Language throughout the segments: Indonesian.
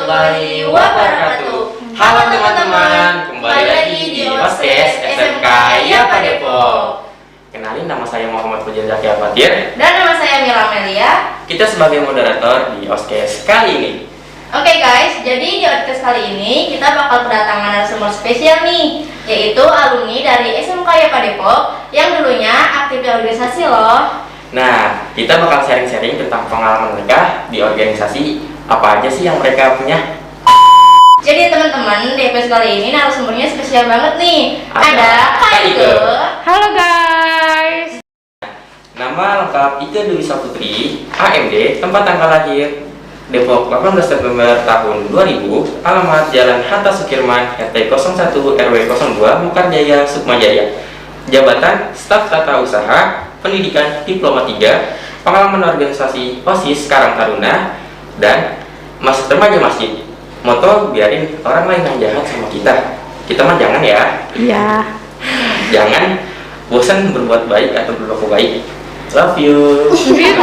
warahmatullahi wabarakatuh. Halo teman-teman, kembali lagi di OSKES SMK YAPA Depok. Kenalin, nama saya Muhammad Fajar Zaki Al-Fatir. Dan nama saya Mila Melia. Kita sebagai moderator di OSKES kali ini. Oke guys, jadi di OSKES kali ini kita bakal kedatangan narasumber spesial nih, yaitu alumni dari SMK YAPA Depok yang dulunya aktif di organisasi loh. Nah, kita bakal sharing-sharing tentang pengalaman mereka di organisasi, apa aja sih yang mereka punya. Jadi teman-teman, di episode kali ini narasumbernya spesial banget nih. Ada Kak Ike. Halo guys. Nama lengkap Ike Dwi Saputri, AMD, tempat tanggal lahir Depok 18 September tahun 2000, alamat Jalan Hatta Sukirman, RT 01 RW 02, Mekarjaya, Sukmajaya. Jabatan Staf Tata Usaha, pendidikan Diploma 3, pengalaman organisasi OSIS Karang Taruna, dan remaja masjid. Moto, biarin orang lain yang jahat sama kita mah jangan ya. Iya. Jangan bosan berbuat baik atau berlaku baik. Love you. Gitu.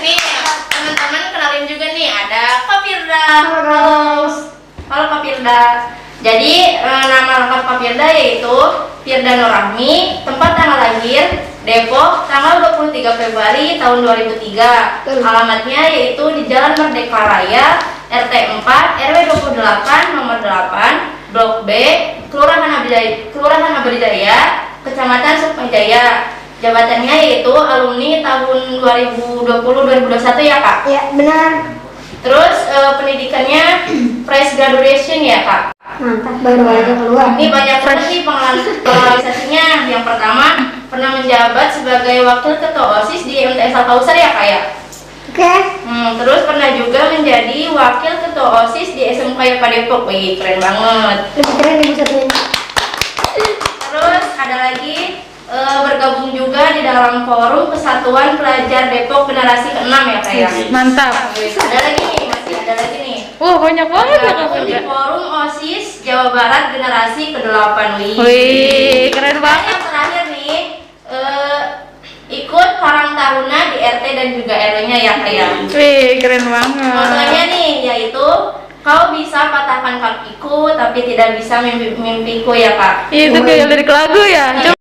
Nih teman-teman, kenalin juga nih, ada Kak Firda. Halo Kak Firda. Jadi nama lengkap Kak Firda yaitu Firda Nurrahmi, tempat tanggal lahir Depok tanggal 23 Februari tahun 2003. Alamatnya yaitu di Jalan Merdeka Raya, RT 4 RW 28 nomor 8, Blok B, Kelurahan Abdijaya, Kecamatan Sukmajaya. Jabatannya yaitu alumni tahun 2020-2021 ya Kak? Ya, benar. Terus pendidikannya fresh graduation ya Kak? Mantap, baru aja keluar. Ini banyak banget sih pengalaman Yang pertama, pernah menjabat sebagai wakil ketua OSIS di MTS Al-Kausar ya Kak ya? Oke. Terus pernah juga menjadi wakil ketua OSIS di SMK YAPA Depok. Wih, keren banget. Lebih keren ibu satunya. Terus ada lagi bergabung juga di dalam forum Kesatuan Pelajar Depok Generasi ke-6 ya Kak ya? Mantap. Ada lagi nih, masih ada lagi nih. Wah, banyak banget ya Kak Bergabung di Firda. forum OSIS Jawa Barat Generasi ke-8. Wih, keren banget. Yang terakhir nih, ikut Karang Taruna di RT dan juga RW-nya ya Kak ya? Wih, keren banget. Contohnya nih, yaitu kau bisa patahkan kakiku tapi tidak bisa mimpiku ya Kak. Itu kayak lirik lagu ya. Coba.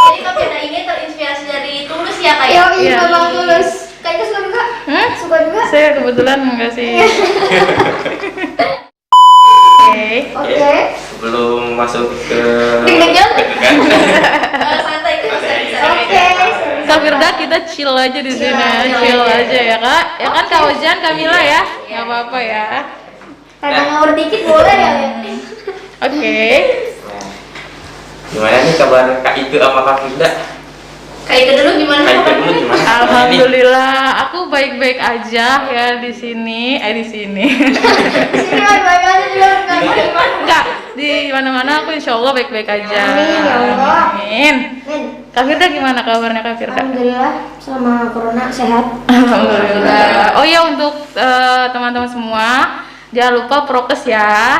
Jadi Kak Firda ini terinspirasi dari Tulus ya Kak ya? Yo, Iya. Bang Tulus. Kayaknya suka juga. Suka juga. Saya kebetulan enggak sih. Oke. Sebelum masuk ke Deg-degan? deg-degan. Santai itu bisa. Oke. Kak Firda, kita chill aja di sini. Chill aja ya Kak. Ya kan Kak Ojan, Kamila ya? Enggak apa-apa ya. Ada ngawur dikit boleh ya? Oke. Nah, gimana nih kabar Kak Ike sama Kak Firda? Kak Ike dulu gimana Kak Ike kabarnya? dulu gimana? Alhamdulillah, aku baik-baik aja ya di sini. Di sini. Sini baik-baik aja juga. Enggak, di mana-mana aku insya Allah baik-baik aja. Amin, ya Allah. Amin. Min. Kak Firda gimana kabarnya Kak Firda? Alhamdulillah selama corona sehat. Alhamdulillah. Oh ya, untuk teman-teman semua, jangan lupa prokes ya.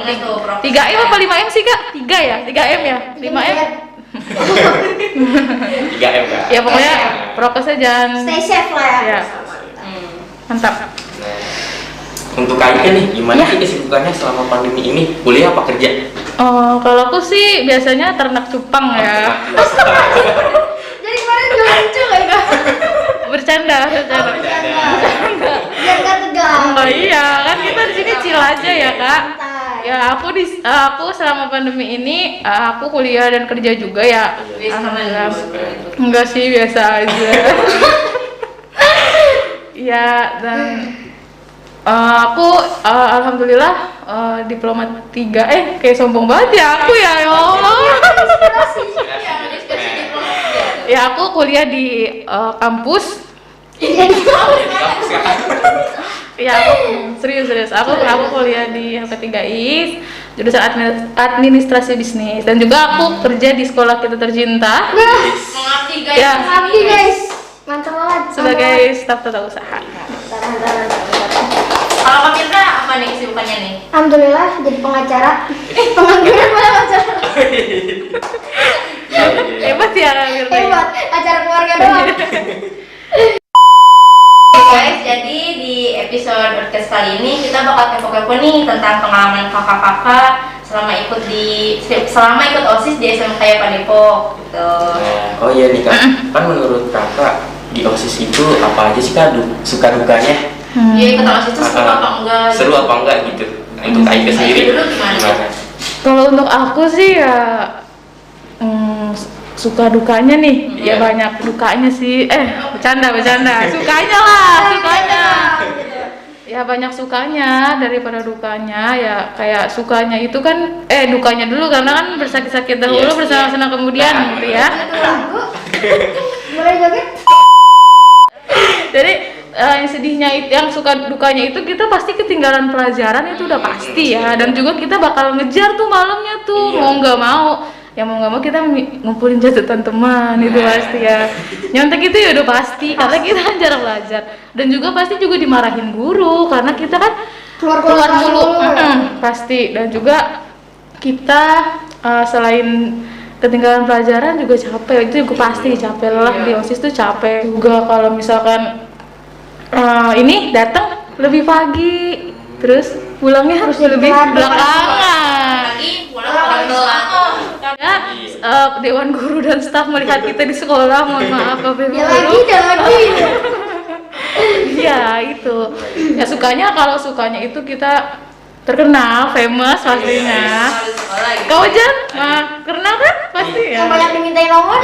Ingat tuh, prokes. 3M apa 5M sih Kak? 3 ya? 3M ya? 5M? 3M Kak. Ya pokoknya prokesnya jangan. Stay safe lah ya. Ya, mantap. Nah, untuk Kak Ike nih, gimana Ya. sih kesibukannya selama pandemi ini? Kuliah apa kerja? Oh, kalau aku sih biasanya ternak cupang ya. Jadi kemarin juga lucu ya? Bercanda. Biar gak tegang. Oh iya, kan kita di sini chill aja ya Kak. Santai. Ya aku selama pandemi ini aku kuliah dan kerja juga ya. Alhamdulillah. Enggak sih, biasa aja. Ya, dan aku alhamdulillah diploma 3. Kayak sombong banget ya aku ya Allah. Ya, aku kuliah di kampus. Ya, aku serius. Aku kuliah di HP3IS, jurusan administrasi bisnis, dan juga aku kerja di sekolah kita tercinta. Mengabdi guys. Ya. Abdi guys. Mantap banget. Sebagai staf tata usaha. Kalau Kak Firda apa nih kesibukannya nih? Alhamdulillah jadi pengacara. Pengangguran malah acara. Hebat ya Kak Firda. Hebat, acara keluarga doang. Guys, jadi di episode podcast kali ini kita bakal kepo-kepo nih tentang pengalaman kakak-kakak selama ikut OSIS di SMK Yapan Depok gitu. Oh iya nih Kak, kan menurut Kakak di OSIS itu apa aja sih Kak suka dukanya? Iya, ikut OSIS itu seru apa enggak? Seru apa enggak gitu? Untuk Aika sendiri dulu gimana? Kalau untuk aku sih ya suka dukanya nih, ya banyak dukanya sih. Bercanda. Sukanya lah, sukanya. Ya banyak sukanya daripada dukanya. Ya kayak sukanya itu kan dukanya dulu karena kan bersakit-sakit dahulu bersenang-senang kemudian gitu ya. Boleh joget? Jadi yang sedihnya itu, yang suka dukanya itu kita pasti ketinggalan pelajaran itu udah pasti ya, dan juga kita bakal ngejar tuh malamnya tuh mau nggak mau kita ngumpulin catatan teman itu pasti ya. Nyontek itu ya udah pasti karena kita kan jarang belajar, dan juga pasti juga dimarahin guru karena kita kan keluar mulu. Pasti, dan juga kita selain ketinggalan pelajaran juga capek, itu juga pasti capek lah. Di OSIS tuh capek juga kalau misalkan ini datang lebih pagi, terus pulangnya harus lebih belakangan. Karena dewan guru dan staf melihat kita di sekolah, mohon maaf Bapak Ibu guru. Iya itu. Ya kalau sukanya itu kita terkenal, famous pastinya. Kau Jan, terkenal kan pasti ya. Yang banyak dimintain nomor?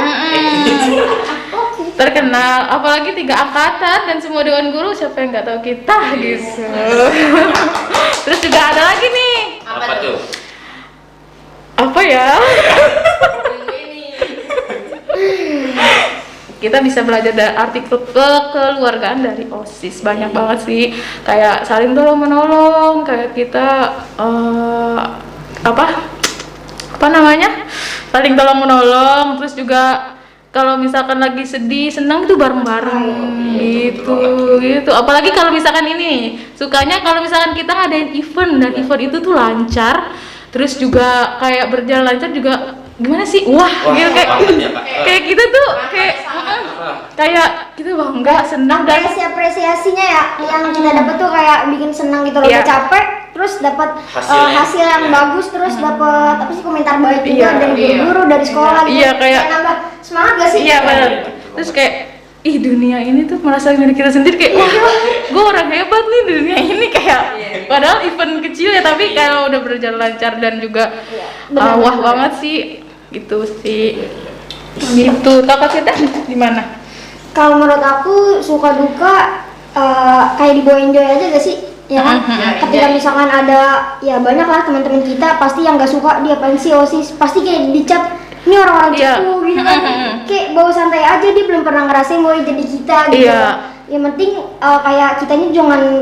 Terkenal, apalagi 3 angkatan dan semua dewan guru, siapa yang nggak tahu kita gitu. Terus juga ada lagi nih. Apa tuh? Apa ya? Kita bisa belajar dari artikel kekeluargaan dari OSIS, banyak banget sih, kayak saling tolong menolong, kayak kita apa namanya, saling tolong menolong. Terus juga kalau misalkan lagi sedih senang itu bareng-bareng gitu. Apalagi kalau misalkan ini sukanya kalau misalkan kita ngadain event dan event itu tuh lancar, terus juga kayak berjalan lancar juga, gimana sih, gitu kayak kita tuh kayak kita bangga, senang, dan Apresiasinya ya yang kita dapat tuh kayak bikin senang gitu loh. Capek terus dapat hasil yang bagus, terus dapat komentar baik juga dari guru, dari sekolah gitu. Kayak nambah semangat gak sih? Iya benar. Terus kayak dunia ini tuh merasa diri kita sendiri kayak gue orang hebat nih di dunia ini, kayak padahal event kecil ya, tapi kalau udah berjalan lancar dan juga wah banget sih gitu sih. Gitu. Kakak kita gimana? Kalau menurut aku suka duka kayak dibawa enjoy aja gak sih? Ya kan? Ketika misalkan ada, ya banyak lah teman-teman kita pasti yang gak suka, dia apaan sih OSIS, pasti kayak dicap ini orang-orang cepu gitu kan. Kayak bawa santai aja, dia belum pernah ngerasain mau jadi kita gitu. Yang penting kayak kitanya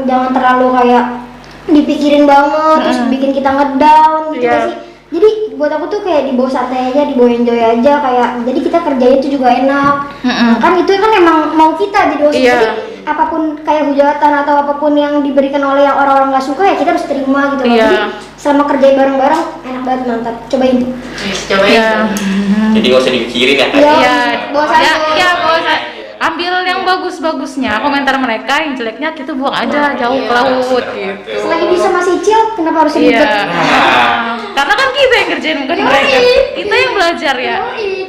jangan terlalu kayak dipikirin banget, terus bikin kita ngedown gitu sih. Jadi buat aku tuh kayak dibawa santai aja, dibawa enjoy aja, kayak jadi kita kerjanya itu juga enak. Kan itu kan emang mau kita jadi OSIS. Jadi apapun kayak hujatan atau apapun yang diberikan oleh yang orang-orang nggak suka ya kita harus terima gitu loh. Jadi selama kerjain bareng-bareng enak banget, mantap. Cobain. Jadi nggak usah dipikirin ya. Bawa santai. Ambil yang bagus-bagusnya, komentar mereka, yang jeleknya kita buang aja jauh ke laut gitu. Selagi bisa masih chill, kenapa harus ribet? Karena kan kita yang kerjain, bukan mereka. Kita yang belajar ya.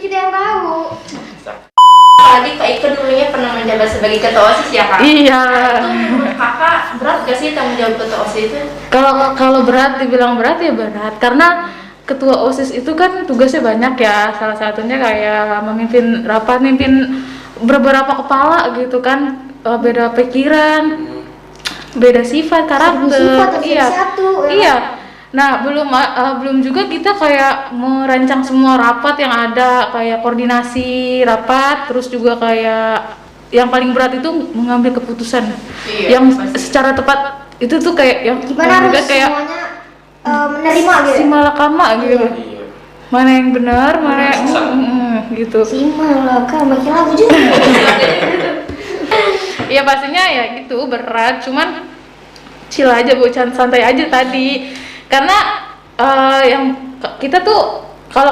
Kita yang tahu. Apalagi Kak Ika dulunya pernah menjabat sebagai ketua OSIS ya Kak? Iya. Itu menurut Kakak berat gak sih tanggung jawab ketua OSIS itu? Kalau berat, dibilang berat ya berat, karena ketua OSIS itu kan tugasnya banyak ya. Salah satunya kayak memimpin rapat, mimpin beberapa kepala gitu kan, beda pikiran, beda sifat, karakter. Iya. Nah belum juga kita kayak merancang semua rapat yang ada, kayak koordinasi rapat, terus juga kayak yang paling berat itu mengambil keputusan yang secara tepat. Itu tuh kayak yang gimana harus kayak semuanya menerima gitu. Simalakama gitu. Mana yang benar, mana yang gitu. Simalakama, makin lagu juga. Iya pastinya ya gitu, berat, cuman chill aja, santai aja tadi. Karena yang kita tuh kalau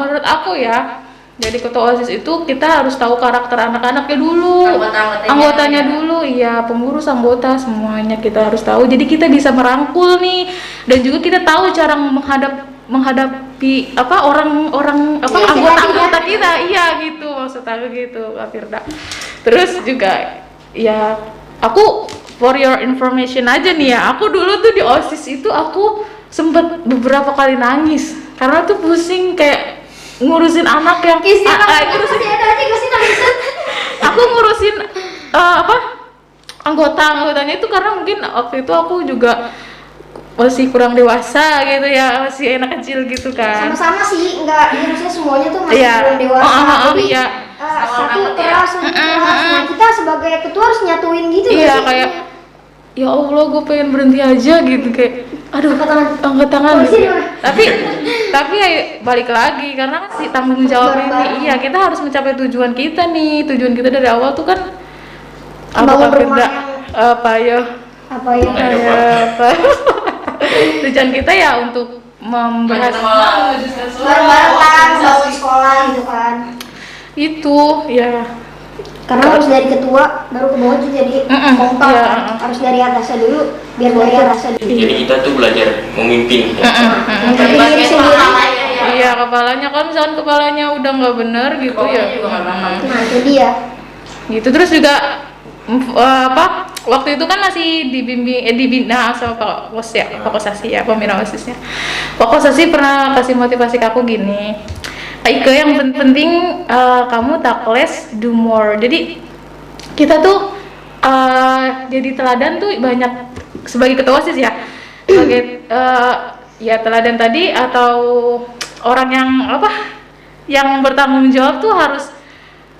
menurut aku ya, Jadi ketua OSIS itu kita harus tahu karakter anak-anaknya dulu, anggotanya dulu, iya, pengurus, anggota, semuanya kita harus tahu. Jadi kita bisa merangkul nih, dan juga kita tahu cara menghadapi apa orang-orang apa Iya, anggota-anggota kita, iya gitu maksud aku gitu, Kak Firda. Terus juga ya aku for your information aja nih ya, aku dulu tuh di OSIS itu aku sempet beberapa kali nangis karena tuh pusing kayak ngurusin anak yang aku ngurusin apa anggotanya itu, karena mungkin waktu itu aku juga masih kurang dewasa gitu ya, masih anak kecil gitu kan. Sama-sama sih, nggak harusnya semuanya tuh masih Iya. belum dewasa. Jadi Iya. satu kelas, nah kita sebagai ketua harus nyatuin gitu. Iya, nggak sih? kayak ya Allah gue pengen berhenti aja gitu, kayak aduh angkat tangan Polisi gitu. mana? Tapi ya balik lagi karena si tanggung jawab Bareng-bareng. ini, iya kita harus mencapai tujuan kita nih. Tujuan kita dari awal tuh kan Bangun Kak rumah Firda? yang- Apa ya? Apa ya? Apa? Tujuan kita ya untuk membahas Bareng-bareng kan, bangun sekolah gitu kan. itu ya. Karena harus dari ketua baru ke bawah tuh jadi kompak iya. kan. Harus dari atasnya dulu biar dari atasnya dulu. Jadi kita tuh belajar memimpin. Tapi diri sendiri. Iya, kepalanya kan misalkan kepalanya udah nggak bener gitu ya. Nah itu dia. Gitu terus juga apa waktu itu kan masih dibimbing dibina sama Pak Kos ya, Pak Kosasi ya, pembina OSISnya. Pak Kosasi pernah kasih motivasi ke aku gini, Ike, yang penting kamu tak less do more. Jadi kita tuh jadi teladan tuh banyak sebagai ketua OSIS ya, sebagai ya teladan tadi, atau orang yang apa yang bertanggung jawab tuh harus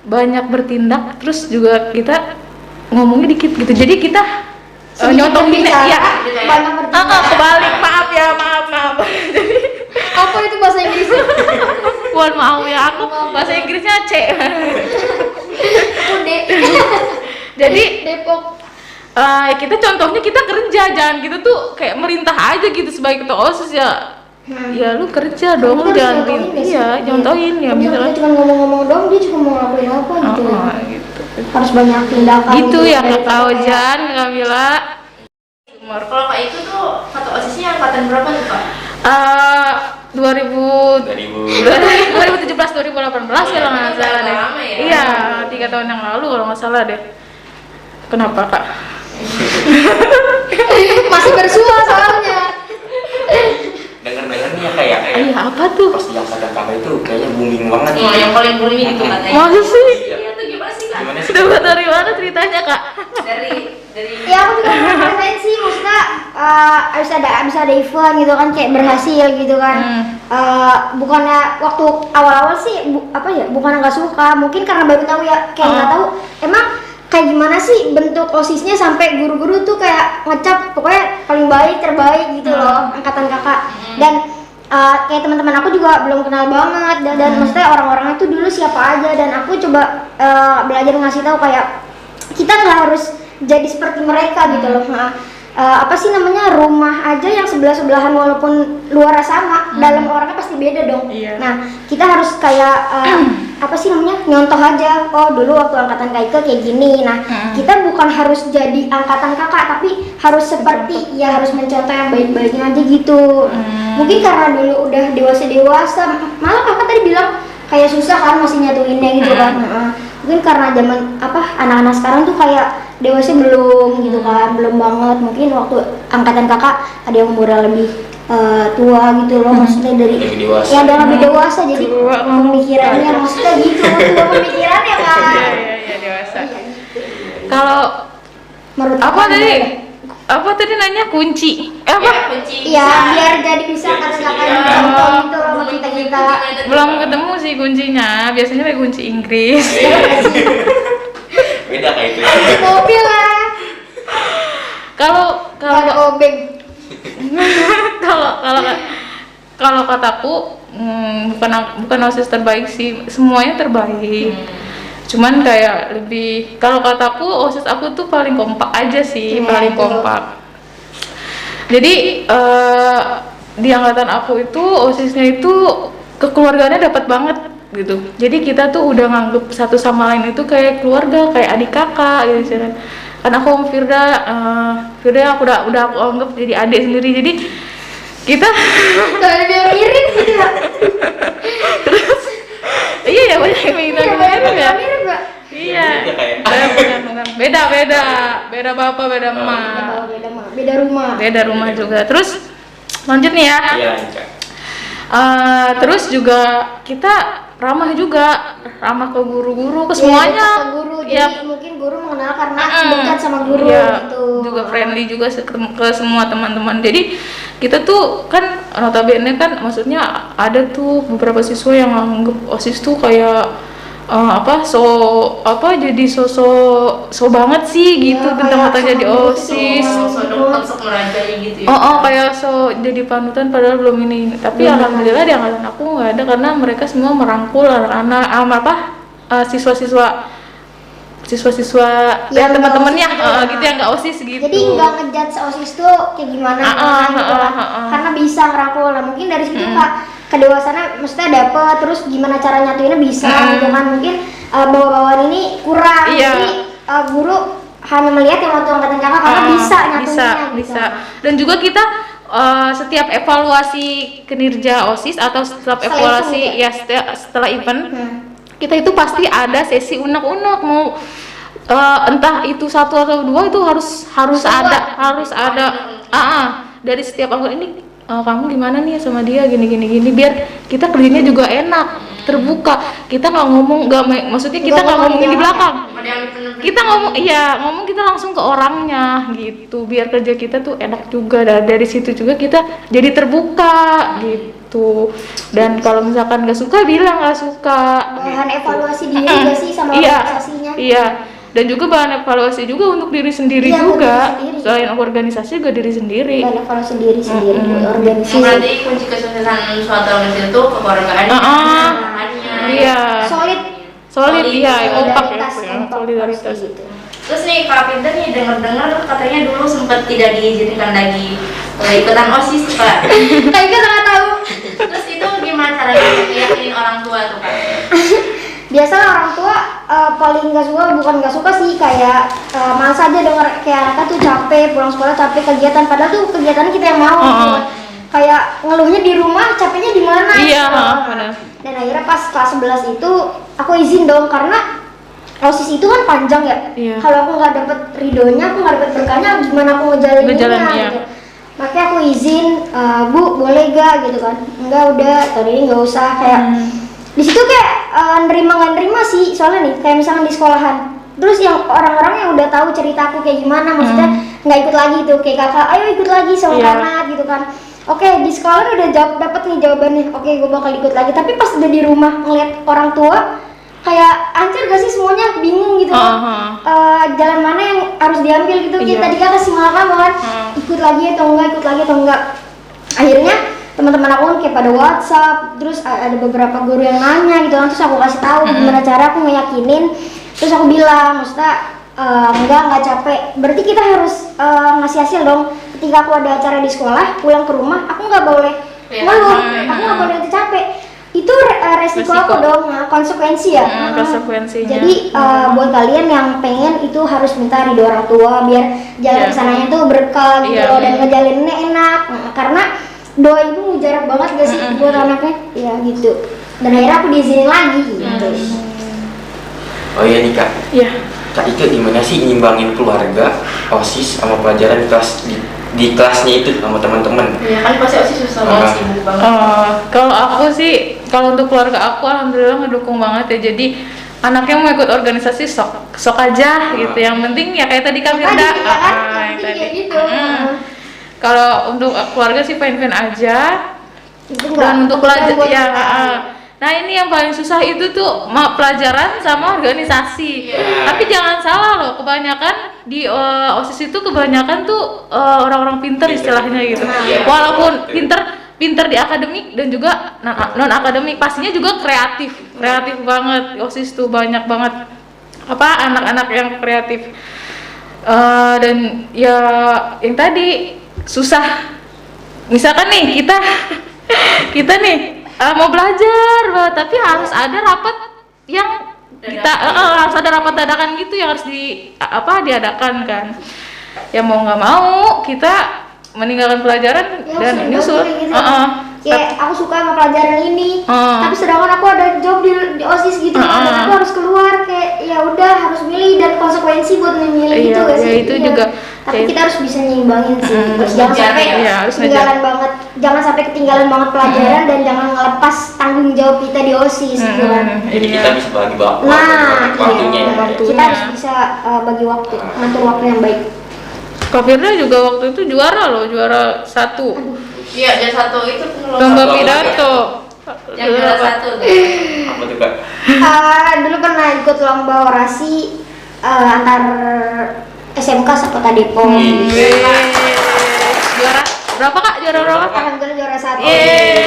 banyak bertindak, terus juga kita ngomongnya dikit gitu. Jadi kita nyontohin ya. Banyak bertindak. Kebalik, maaf ya, maaf. Jadi Apa itu bahasa Inggris? mohon maaf ya, aku bahasa Inggrisnya C. Ude. Jadi Depok. kita contohnya kita kerja, jangan kita tuh kayak merintah aja gitu sebagai ketua OSIS ya. Ya lu kerja dong, Kita harus jangan nyontohin deh sih. iya, nyontohin ya Kalau misalnya. kita cuma ngomong-ngomong doang, dia juga mau ngelakuin apa gitu. Gitu. Harus banyak tindakan. Gitu ya Dari Kak kayak- Ojan, Kamila. Kalau Kak itu tuh kata OSISnya angkatan berapa tuh Kak? 2017 2018 kalau nggak salah deh. Lama ya? Iya, 3 tahun yang lalu kalau nggak salah deh. Kenapa Kak? Masih bersua soalnya. Dengar-dengar nih ya kayak Iya apa tuh? pas di angkatan kakak itu kayaknya booming banget. Yang paling booming itu katanya. Masa sih? Iya tuh gimana sih Kak? Gimana sih? Dapat dari mana ceritanya Kak? Dari Ya aku juga pernah ngerasain sih, maksudnya bisa ada event gitu kan, kayak berhasil gitu kan. Bukannya waktu awal-awal sih bukan nggak suka, mungkin karena baru tahu ya, kayak nggak tahu emang kayak gimana sih bentuk OSISnya, sampai guru-guru tuh kayak ngecap pokoknya paling baik, terbaik gitu loh angkatan kakak. Dan kayak teman-teman aku juga belum kenal banget, dan maksudnya orang-orangnya tuh dulu siapa aja, dan aku coba belajar ngasih tahu kayak kita nggak harus jadi seperti mereka gitu loh. Apa sih namanya, rumah aja yang sebelah-sebelahan walaupun luar sama, dalam orangnya pasti beda dong. Iya. Nah kita harus kayak apa sih namanya, nyontoh aja. Oh dulu waktu angkatan Kaike kayak gini. Nah kita bukan harus jadi angkatan kakak, tapi harus seperti ya, harus mencontoh yang baik-baiknya aja gitu. Mungkin karena dulu udah dewasa, malah kakak tadi bilang kayak susah kan masih nyatuinnya gitu kan. Mungkin karena zaman anak-anak sekarang tuh kayak dewasa belum gitu kan, belum banget. Mungkin waktu angkatan kakak ada yang umurnya lebih tua gitu loh, maksudnya dari Lebih dewasa. ya udah lebih dewasa, jadi Tua. pemikirannya maksudnya gitu, tua pemikirannya kan. Iya dewasa. Kalau Menurut apa kakak tadi? gimana? Apa tadi nanya kunci? Apa? Ya, kunci. Iya, biar jadi bisa kakak-kakak yang contoh gitu loh sama kita. Belum ketemu sih kuncinya. Biasanya pakai kunci Inggris. Beda kayak itu. Di mobil lah. Kalau Kalau obeng. kalau kataku bukan OSIS terbaik sih, semuanya terbaik. Cuman kayak lebih, kalau kataku OSIS aku tuh paling kompak aja sih, Iya, paling betul. kompak. Jadi di angkatan aku itu OSISnya itu kekeluargaannya dapat banget. gitu. Jadi kita tuh udah nganggep satu sama lain itu kayak keluarga, kayak adik kakak gitu kan. Karena aku sama Firda aku udah aku anggap jadi adik sendiri. Jadi kita Kayak biar mirip gitu ya. iya ya banyak yang Iya, mirip banyak ya. yang mirip Mbak. Iya. Iya, kayak. Bukan. Beda bapak, beda emak. Beda rumah. Juga. Terus lanjut nih ya. Iya, Nika. Terus juga kita ramah ke guru-guru, ke semuanya. Iya, ke guru. Jadi Iya. mungkin guru mengenal karena dekat sama guru Iya, gitu. juga friendly juga ke semua teman-teman. Jadi kita tuh kan notabene kan maksudnya ada tuh beberapa siswa yang anggap OSIS tuh kayak jadi so banget sih gitu Iya, tentang kayak jadi sama OSIS. Sok merajai gitu ya. Kayak jadi panutan padahal belum ini. Tapi alhamdulillah di angkatan aku nggak ada karena mereka semua merangkul anak-anak siswa-siswa Yang dan teman-temannya nggak OSIS gitu ya. gitu yang nggak OSIS gitu. Jadi nggak ngejudge OSIS tuh kayak gimana gitu kan. Karena bisa ngerangkul. Nah, mungkin dari situ Kak kedewasaan maksudnya dapet, terus gimana cara nyatuinnya bisa gitu kan. Mungkin bawa-bawaan ini kurang. Iya. Jadi guru hanya melihat yang waktu angkatan kakak karena bisa nyatuinnya gitu. bisa. Dan juga kita setiap evaluasi kinerja OSIS atau setiap Setelah evaluasi event ya setelah event kita itu pasti ada sesi unek-unek mau entah itu satu atau dua itu harus ada dari setiap anggota ini kamu gimana nih sama dia gini biar kita kerjanya juga enak terbuka, kita nggak ngomong maksudnya kita nggak ngomongin di belakang, kita ngomong kita langsung ke orangnya gitu biar kerja kita tuh enak juga. Dari situ juga kita jadi terbuka gitu. Dan kalau misalkan nggak suka bilang nggak suka. Bahan evaluasi diri juga sih sama organisasinya. Iya. Dan juga bahan evaluasi juga untuk diri sendiri Iya, juga. untuk diri sendiri. Selain organisasi juga diri sendiri. Bahan evaluasi diri sendiri organisasi. Berarti kunci kesuksesan suatu organisasi itu kekeluargaan bahannya. Iya. Solid iya, kompak ya, kompak, solidaritas. gitu. Terus nih Kak Firda nih dengar katanya dulu sempat tidak diizinkan lagi ikutan OSIS tuh, Kak. Kayak kita nggak tahu. Terus itu gimana caranya yakinin orang tua tuh, Kak? Biasalah orang tua paling bukan nggak suka sih kayak malas aja denger kayak anaknya tuh capek pulang sekolah capek kegiatan padahal tuh kegiatan kita yang mau gitu kan. Kayak ngeluhnya di rumah capeknya di mana Iya, gitu. benar. Dan akhirnya pas kelas 11 itu aku izin dong karena OSIS itu kan panjang ya. Iya. Kalau aku nggak dapet ridhonya, aku nggak dapet berkahnya, gimana aku ngejalaninnya iya. gitu. Makanya aku izin, Bu boleh gak gitu kan? Enggak udah, tahun ini nggak usah kayak. Di situ kayak nerima nggak nerima sih, soalnya nih kayak misalkan di sekolahan. Terus yang orang-orang yang udah tahu cerita aku kayak gimana, maksudnya nggak ikut lagi tuh kayak kakak, ayo ikut lagi sama Kanat gitu kan. Oke, di sekolah udah dapet nih jawabannya. Oke, gue bakal ikut lagi. Tapi pas udah di rumah ngeliat orang tua, kayak anjir gak sih semuanya bingung gitu kan. Jalan mana yang harus diambil gitu. Kita tadi kan kasih makan kan, ikut lagi atau enggak. Akhirnya teman-teman aku kan kayak pada WhatsApp, terus ada beberapa guru yang nanya gitu kan, terus aku kasih tahu gimana cara aku ngeyakinin. Terus aku bilang, maksudnya enggak capek. Berarti kita harus ngasih hasil dong. Ketika aku ada acara di sekolah, pulang ke rumah, aku nggak boleh ngeluh, aku nggak boleh capek. Itu resiko aku dong, konsekuensi ya. Konsekuensinya. Jadi buat kalian yang pengen itu harus minta ridho orang tua biar jalan kesananya tuh berkah gitu loh, dan ngejalaninnya enak. Karena doa ibu mujarab banget gak sih buat anaknya? Ya gitu. Dan akhirnya aku diizinin lagi gitu. Oh iya nih Kak. Iya. Kak Ike gimana sih nyimbangin keluarga, OSIS sama pelajaran di kelasnya itu sama teman-teman? Iya kan pasti OSIS susah banget, sibuk banget. Kalau aku sih, kalau untuk keluarga aku alhamdulillah ngedukung banget ya. Jadi anaknya mau ikut organisasi sok aja gitu. Yang penting ya kayak tadi Kak Firda. Yang tadi. Gitu. Kalau untuk keluarga sih fine-fine aja. Dan untuk pelajar ya. Nah ini yang paling susah itu tuh pelajaran sama organisasi. Tapi jangan salah loh, kebanyakan di OSIS itu kebanyakan tuh orang-orang pinter istilahnya gitu. Walaupun pinter di akademik dan juga non akademik, pastinya juga kreatif banget. OSIS tuh banyak banget anak-anak yang kreatif. Dan ya yang tadi susah. Misalkan nih kita nih mau belajar, tapi harus ada rapat yang kita harus ada rapat dadakan gitu yang harus diadakan kan. Ya mau nggak mau kita meninggalkan pelajaran Ya, dan sering nyusul. banget kayak gitu. Kayak aku suka sama pelajaran ini, Ah. tapi sedangkan aku ada job di OSIS gitu, dan aku harus keluar, kayak ya udah harus milih dan konsekuensi buat memilih Iya, gitu gak sih? ya itu Iya. juga. Tapi Kayak- kita harus bisa nyimbangin sih, Harus jangan ngejar sampai ya, harus ketinggalan banget, jangan sampai ketinggalan banget pelajaran dan jangan ngelepas tanggung jawab kita di OSIS gitu kan. Jadi kita bisa bagi waktu Nah, waktunya iya, ya. waktunya. kita harus bisa bagi waktu, ngatur waktu yang baik. Kak Firda juga waktu itu juara loh, juara 1 Iya, jadi satu itu lomba pidato. yang juara satu. Apa tuh Kak? Dulu pernah ikut lomba orasi antar SMK Sapota Depok. Wih. Juara berapa Kak? Juara berapa? Alhamdulillah juara 1. Yeay.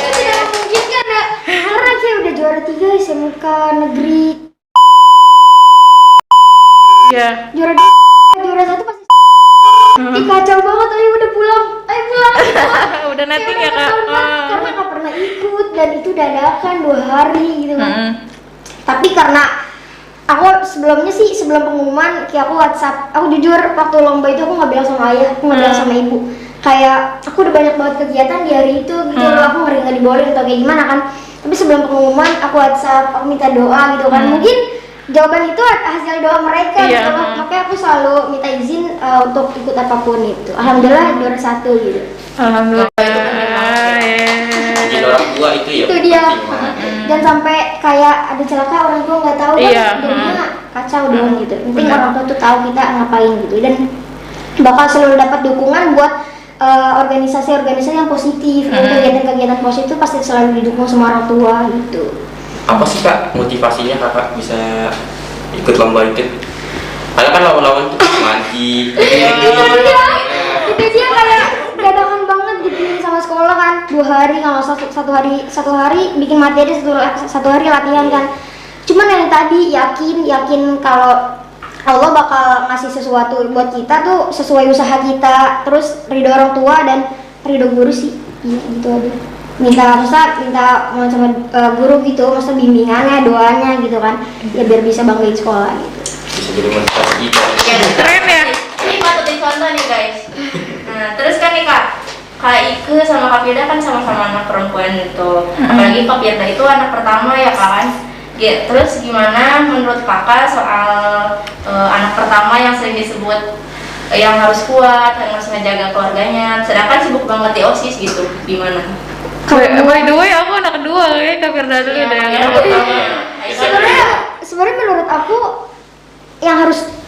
Tidak memungkinkan ya, karena saya udah juara 3 SMK negeri. Iya. Juara 1 pasti. Ih, kacau banget, ayo udah pulang, ayo pulang. Udah netting ya Kak. Karena nggak pernah ikut dan itu dadakan 2 hari gitu kan. Mm. Tapi karena aku sebelumnya sih sebelum pengumuman kayak aku WhatsApp, aku jujur waktu lomba itu aku nggak bilang sama ayah, aku nggak bilang sama ibu, kayak aku udah banyak banget kegiatan di hari itu gitu loh, aku ngeri nggak dibolehin atau kayak gimana kan. Tapi sebelum pengumuman aku WhatsApp, aku minta doa gitu kan, mungkin jawaban itu hasil doa mereka Iya. gitu kan. Makanya aku selalu minta izin untuk ikut apapun itu. Alhamdulillah juara 1 gitu. Alhamdulillah. Jadi orang tua itu ya. Itu dia. penting banget. Dan sampai kayak ada celaka orang tua nggak tahu kan, Iya, jadinya kacau dong gitu. Penting Benar. orang tua tuh tahu kita ngapain gitu, dan bakal selalu dapat dukungan buat organisasi-organisasi yang positif, dan kegiatan-kegiatan positif pasti selalu didukung sama orang tua gitu. Apa sih Kak motivasinya Kakak bisa ikut lomba itu? Karena kan lawan-lawan itu mandi. Itu dia kayak dadakan banget dipilih sama sekolah kan, 2 hari kalau satu hari bikin materi, satu hari latihan kan. Cuman yang tadi yakin kalau Allah bakal ngasih sesuatu buat kita tuh sesuai usaha kita, terus ridho orang tua dan ridho guru sih. Iya gitu aja. Minta sama guru gitu, masa bimbingannya, doanya gitu kan, ya biar bisa banggain sekolah gitu. Bisa jadi motivasi kita. Keren ya? Ini patut dicontoh nih guys. Nah, terus kan nih Kak Ike sama Kak Firda kan sama-sama anak perempuan itu. Apalagi Kak Firda itu anak pertama ya kan. Ya, terus gimana menurut Kakak soal anak pertama yang sering disebut yang harus kuat, yang harus menjaga keluarganya, sedangkan sibuk banget di OSIS gitu, gimana? By the way, aku anak kedua ya, Kak Firda dulu Iya, deh. Kak Yang Firda pertama. Sebenarnya menurut aku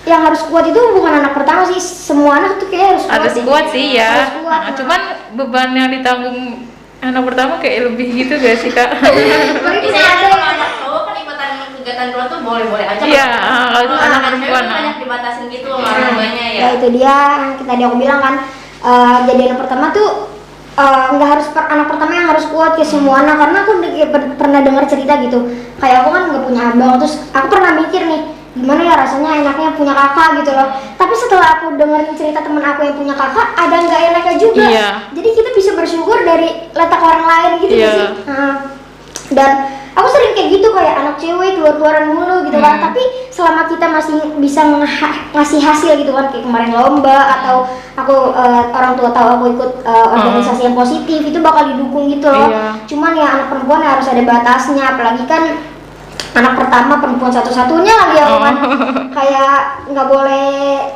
yang harus kuat itu bukan anak pertama sih, semua anak tuh kayak harus kuat. Harus deh. kuat sih ya. Harus kuat, Nah, cuman beban yang ditanggung anak pertama kayak lebih gitu gak sih Kak? Biasanya kalau anak cowok kan ikutan kegiatan luar tuh boleh-boleh aja. Iya, Kalau anak anak perempuan, cewek banyak dibatasin gitu sama orang tuanya ya. Ya itu dia yang tadi aku bilang kan, jadi anak pertama tuh nggak harus anak pertama yang harus kuat kayak semua anak, karena aku pernah dengar cerita gitu, kayak aku kan nggak punya abang, terus aku pernah mikir nih gimana ya rasanya enaknya punya kakak gitu loh. Tapi setelah aku dengerin cerita temen aku yang punya kakak, ada nggak enaknya juga. Iya. Jadi kita bisa bersyukur dari letak orang lain gitu Iya. gak sih. Dan aku sering kayak gitu, kayak anak cewek keluar-keluaran mulu gitu kan, tapi selama kita masih bisa ngasih hasil gitu kan, kayak kemarin lomba atau aku orang tua tahu aku ikut organisasi yang positif, itu bakal didukung gitu loh. Iya. Cuman ya anak perempuan harus ada batasnya, apalagi kan anak pertama, perempuan satu-satunya lagi aku kan, kayak nggak boleh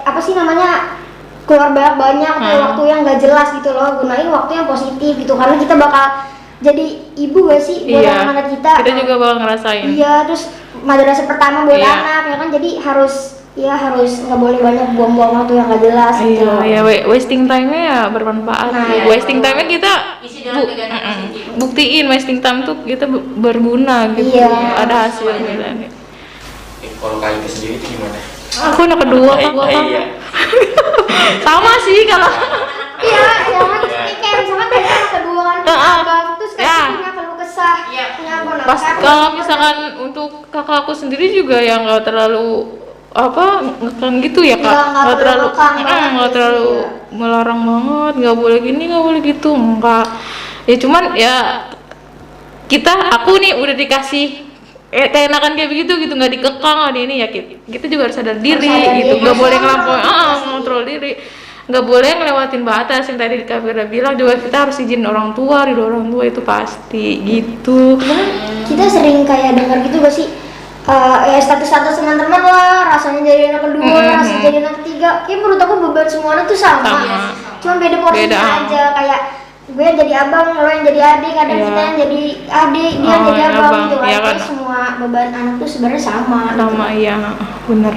apa sih namanya, keluar banyak kayak waktu yang nggak jelas gitu loh. Gunain waktu yang positif gitu, karena kita bakal jadi ibu gak sih buat Iya. anak-anak kita. Kita juga bakal ngerasain. Iya, terus madrasah pertama buat Iya. anak ya kan, jadi harus nggak boleh banyak buang-buang waktu yang nggak jelas gitu. Iya, wasting time-nya ya bermanfaat. Nah, Iya. iya. Wasting time-nya kita Isi dalam kegiatan positif. buktiin wasting time tuh kita berguna gitu. Iya. Ada hasilnya. Kalau kalian sendiri itu gimana? Aku anak kedua Kak. Iya. Sama sih kalau Iya, ya kan, ini kayak misalkan tadi anak kedua kan punya abang, terus Ya. kan punya keluh kesah, Iya. punya abang. Nah, pas sekarang kalau misalkan untuk kakak aku sendiri juga yang nggak terlalu ngekang gitu ya Kak, Nggak terlalu ngekang banget nggak sih, terlalu iya. melarang banget, nggak boleh gini nggak boleh gitu, enggak. Ya cuman ya aku nih udah dikasih keenakan kayak begitu gitu, nggak dikekang ada ini ya, kita juga harus sadar diri sadar gitu, diri. nggak boleh ngelampaui, ngontrol diri, nggak boleh ngelewatin batas yang tadi Kak Firda bilang, juga kita harus izin orang tua, ridho orang tua itu pasti gitu. Kita sering kayak dengar gitu gak sih, ya status-status teman-teman lah, rasanya jadi anak kedua, rasanya jadi anak ketiga. Kayak menurut aku beban semua anak tuh sama. Cuma beda porsinya Beda. aja, kayak gue yang jadi abang, lo yang jadi adik, kadang Iya. kita yang jadi adik, dia yang jadi yang abang abang, gitu kan. iya kan. Terus semua beban anak tuh sebenarnya sama. Sama iya bener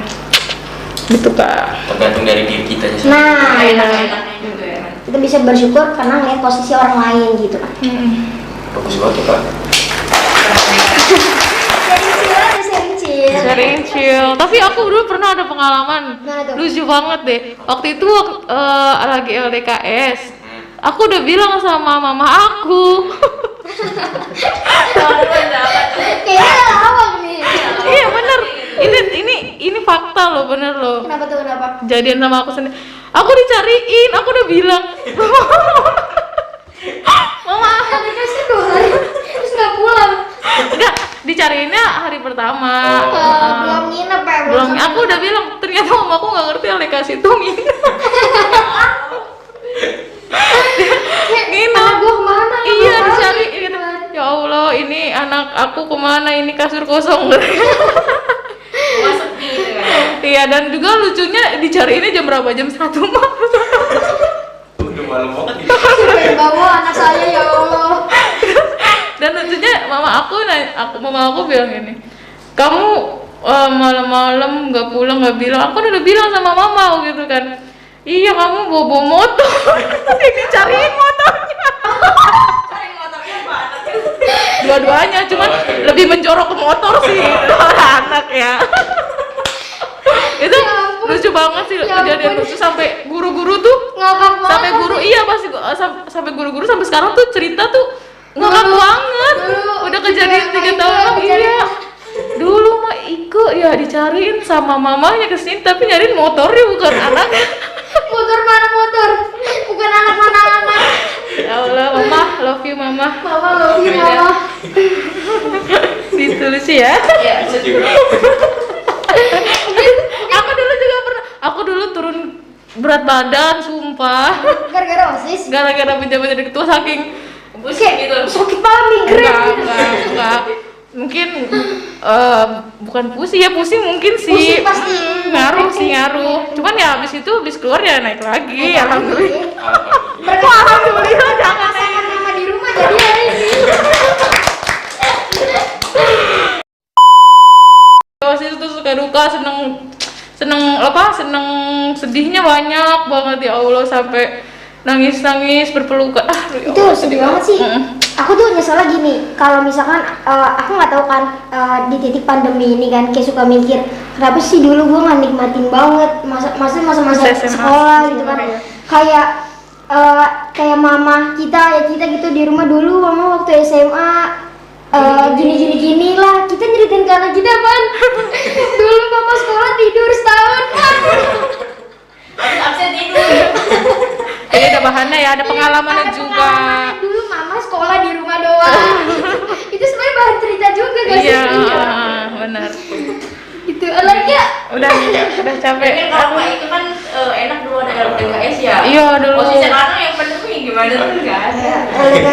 gitu Kak. Tergantung dari diri kita aja. Nah, Enak-enaknya juga ya. kita bisa bersyukur karena ngeliat posisi orang lain gitu kan. Bagus banget tuh Kak. Sharing chill. Sering chill. Tapi aku dulu pernah ada pengalaman Gimana tuh? lucu banget deh. Waktu itu lagi LDKS. Aku udah bilang sama mama aku. Kayaknya lawak nih. Iya bener. Ini fakta loh, bener loh. Kenapa tuh, kenapa? Jadian sama aku sendiri. Aku dicariin, aku udah bilang. Mama, Dikasih 2 hari, terus nggak pulang. enggak, dicariinnya hari pertama. Belum nginep ya, Belum, aku udah bilang, ternyata mama aku nggak ngerti LDKS itu nginep. Nginep. Anak gua kemana? Iya, dicariin gitu. Ya Allah, ini anak aku kemana? Ini kasur kosong. Masuk gitu kan. Iya, dan juga lucunya dicariinnya jam berapa? Jam 1 malam. Udah malam banget ini. Sampai bawa anak saya, ya Allah. Dan lucunya mama aku bilang gini, kamu malam-malam nggak pulang, nggak bilang. Aku udah bilang sama mama gitu kan. Iya, kamu bawa motor. Dicariin motornya. Cari motornya apa anaknya? Dua-duanya, cuman lebih menjorok ke motor sih daripada anak ya. Itu lucu banget sih, Ya kejadian ampun. lucu sampai guru-guru tuh, Ngakak banget. sampai guru iya pasti sampai guru-guru sampai sekarang tuh cerita tuh ngakak banget. dulu Udah kejadian 3 tiga tahun tahun lalu. kejadian. Iya. Dulu mah Iko ya dicariin sama mamanya kesini, tapi nyariin motornya bukan anaknya. Motor mana motor? Bukan anak mana anak. Ya Allah, mama, love you mama. Mama love you, mama. Gitu lucu ya. Iya, Juga. Aku dulu juga pernah. Aku dulu turun berat badan, sumpah. Gara-gara OSIS. Gara-gara menjabat jadi ketua saking pusing gitu. Sakit banget migrain. enggak. Mungkin bukan pusing ya, pusing mungkin sih. Pusing pasti. Ngaruh. Cuman ya habis keluar ya naik lagi. Alhamdulillah. Mereka Alhamdulillah jangan. masakan mama di rumah jadi hari ini. Pas itu tuh suka duka, seneng sedihnya banyak banget ya Allah, sampai nangis berpelukan. Ya Itu Allah, sedih banget sih. Aku tuh nyesel gini, kalau misalkan aku nggak tahu kan di titik pandemi ini kan kayak suka mikir kenapa sih dulu gue nggak nikmatin banget masa-masa SMA. sekolah gitu kan. Iya. Kayak mama kita gitu di rumah dulu, mama waktu SMA gini lah, kita nyeritain ke anak kita apaan. Dulu mama sekolah tidur setahun. Absen tidur. Ini ada bahannya ya, ada pengalamannya Ada juga. pengalamannya. Dulu mama sekolah di rumah doang. Itu sebenarnya bahan cerita juga gak sih? Iya, benar. Gitu, lagi ya. Udah capek. Kan kalau Kak itu kan enak dulu ada LDKS ya. Iya, dulu. Posisi sekarang yang pandemi gimana tuh nggak ada.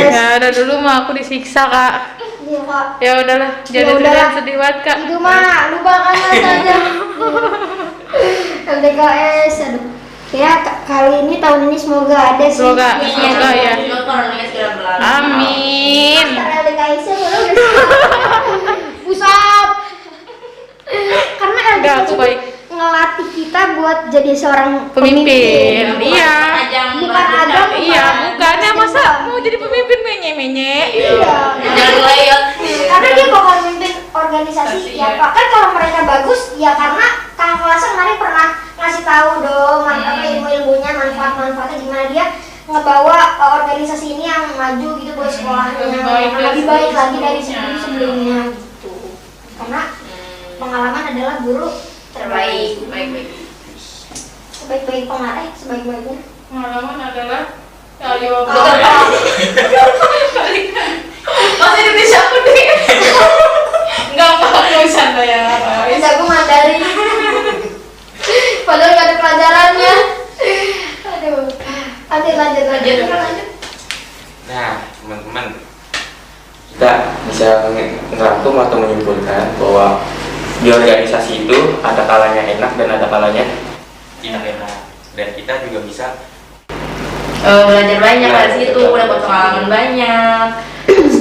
Ya udah, dulu mah aku disiksa Kak. Iya kak. Ya udahlah, jadi Ya udahlah. sedih banget Kak. Itu mah lupakan saja. LDKS, aduh. Ya kali ini tahun ini semoga ada sih. Semoga ya. Semoga coronanya segera berlalu. Amin. Master LDKS-nya udah pusat. Karena Enggak, LDKS aku itu baik. ngelatih kita buat jadi seorang Pemimpin. Iya. Bukan ajang, Iya, bukannya masa mau jadi pemimpin menye-menye. Iya. Jangan layout. Karena dia bakal memimpin organisasi ya Pak. Kan kalau mereka bagus ya karena kakak kelasnya kemarin pernah ngasih tahu dong ilmu-ilmunya, manfaat-manfaatnya gimana dia ngebawa organisasi ini yang maju gitu buat sekolahnya yang lebih baik lagi dari sebelumnya gitu. Karena pengalaman adalah guru Terbaik, baik-baik. sebaik-baik pengarah, sebaik-baiknya. Pengalaman adalah Ayo, masih Indonesia aku deh. Enggak apa-apa bercanda ya. Bisa aku Mandarin. Padahal gak ada pelajarannya. Aduh. Lanjut. Nah, teman-teman, kita bisa ngerangkum atau menyimpulkan bahwa di organisasi itu ada kalanya enak dan ada kalanya tidak enak, dan kita juga bisa Belajar banyak Nah, dari situ, betul. dapat pengalaman banyak.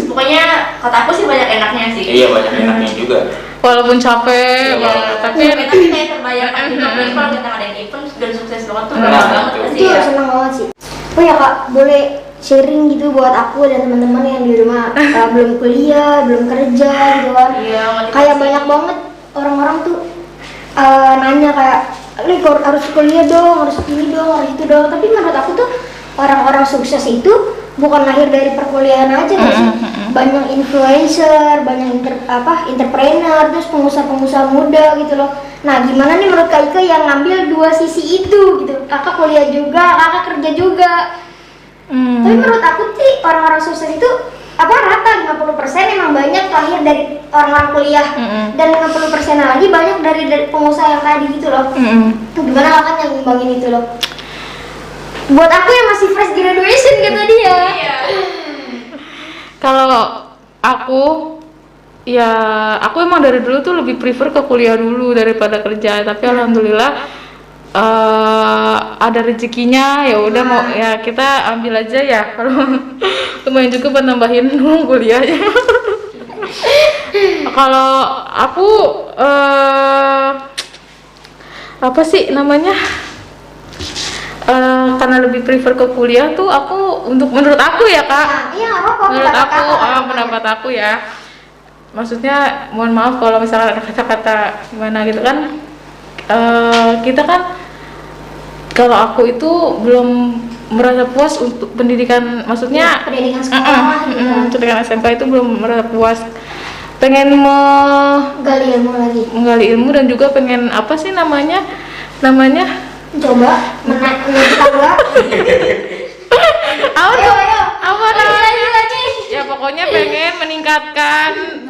Pokoknya kata aku sih banyak enaknya sih. iya banyak enaknya juga. Walaupun capek Iya, banget, tapi Tapi kayak terbayarkan juga. Apalagi kalau kita ngadain event dan sukses banget tuh Nah, gampang banget betul. pasti Itu ya. senang banget sih. Oh ya Kak, boleh sharing gitu buat aku dan teman-teman yang di rumah belum kuliah, belum kerja gitu kan. Iya, motivasi. Kayak banyak banget orang-orang tuh nanya kayak, "Li harus kuliah dong, harus ini dong, harus itu dong." Tapi menurut aku tuh orang-orang sukses itu bukan lahir dari perkuliahan aja nggak sih? Banyak influencer, banyak entrepreneur, terus pengusaha-pengusaha muda gitu loh. Nah, gimana nih menurut Kak Ika yang ngambil dua sisi itu gitu? Kakak kuliah juga, kakak kerja juga. Tapi menurut aku sih orang-orang sukses itu rata 50% emang banyak lahir dari orang-orang kuliah dan 50% lagi banyak dari pengusaha yang tadi gitu loh. Gimana kakak yang ngimbangin itu loh? Buat aku yang masih fresh graduation kata dia. Iya. kalau aku ya aku emang dari dulu tuh lebih prefer ke kuliah dulu daripada kerja, tapi alhamdulillah ada rezekinya, ya udah mau ya kita ambil aja ya. Kalau lumayan juga buat nambahin uang kuliahnya. Kalau aku apa sih namanya, karena lebih prefer ke kuliah tuh aku menurut aku ya Kak, Nah, iya nggak apa-apa. menurut pendapat aku kakak. pendapat aku ya, maksudnya mohon maaf kalau misalkan ada kata-kata gimana gitu kan. Kita kan, kalau aku itu belum merasa puas untuk pendidikan, maksudnya Pendidikan sekolah gitu kan. pendidikan SMK itu belum merasa puas, pengen Gali ilmu lagi. menggali ilmu dan juga pengen apa sih namanya Coba menaik tangga. apa Ayo, tuh? ayo. Apa Ayo, namanya? lagi. Ya pokoknya pengen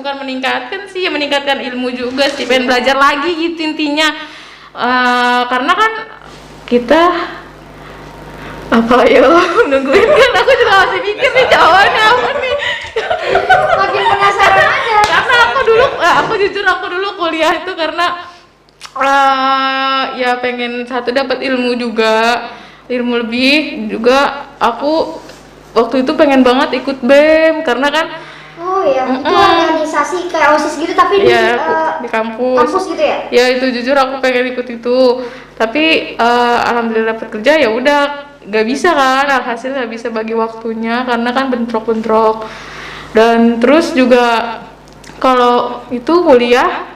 bukan meningkatkan sih, ya meningkatkan ilmu juga sih, pengen belajar lagi gitu intinya. Karena kan kita apa ya, nungguin kan, aku juga masih mikir nih jawabannya apa nih. Makin penasaran aja. Karena aku jujur dulu kuliah itu karena ya pengen satu dapat ilmu juga, ilmu lebih juga. Aku waktu itu pengen banget ikut BEM karena kan Oh iya, itu organisasi kayak OSIS gitu tapi ya di di kampus. kampus gitu ya? Ya itu jujur aku pengen ikut itu, tapi alhamdulillah dapat kerja, ya udah nggak bisa kan, alhasil nggak bisa bagi waktunya karena kan bentrok-bentrok. Dan terus juga kalau itu kuliah